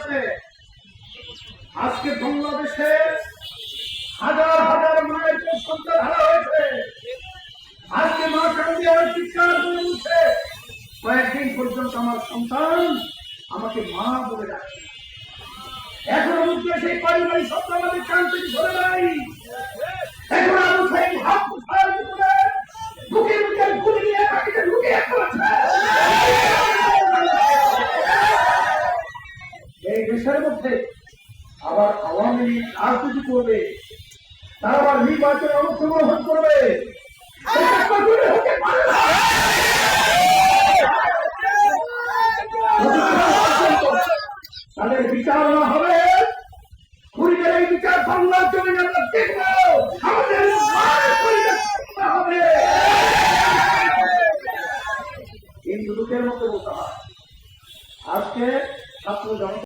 আছে। আজকে বাংলাদেশে হাজার হাজার মায়ের সন্তান হারা হয়েছে। আজকে মা কান্দি আর চিৎকার করে উঠছে, কয়েকদিন পর্যন্ত আমার সন্তান আমাকে মা বলে ডাকে। এখন উঠবে সেই পারিবারিক সত্য আমাদের কান থেকে সরে নাই। এখন আবু সাইদ হাত উঠার ভিতরে বুকের ভিতরে গুলি নিয়ে মাটিতে লুকিয়ে পড়েছে। এই দেশের মধ্যে আবার আওয়ামী লীগ রাজনীতি করবে, তারা আবার নির্বাচনে অংশগ্রহণ করবে, তাদের বিচার না হবে। খুনিদের এই বিচার বাংলার জন্য আমরা দেখব, আমাদের হবে হিন্দু লোকের মতো বলতে হয়। আজকে ছাত্র জনতা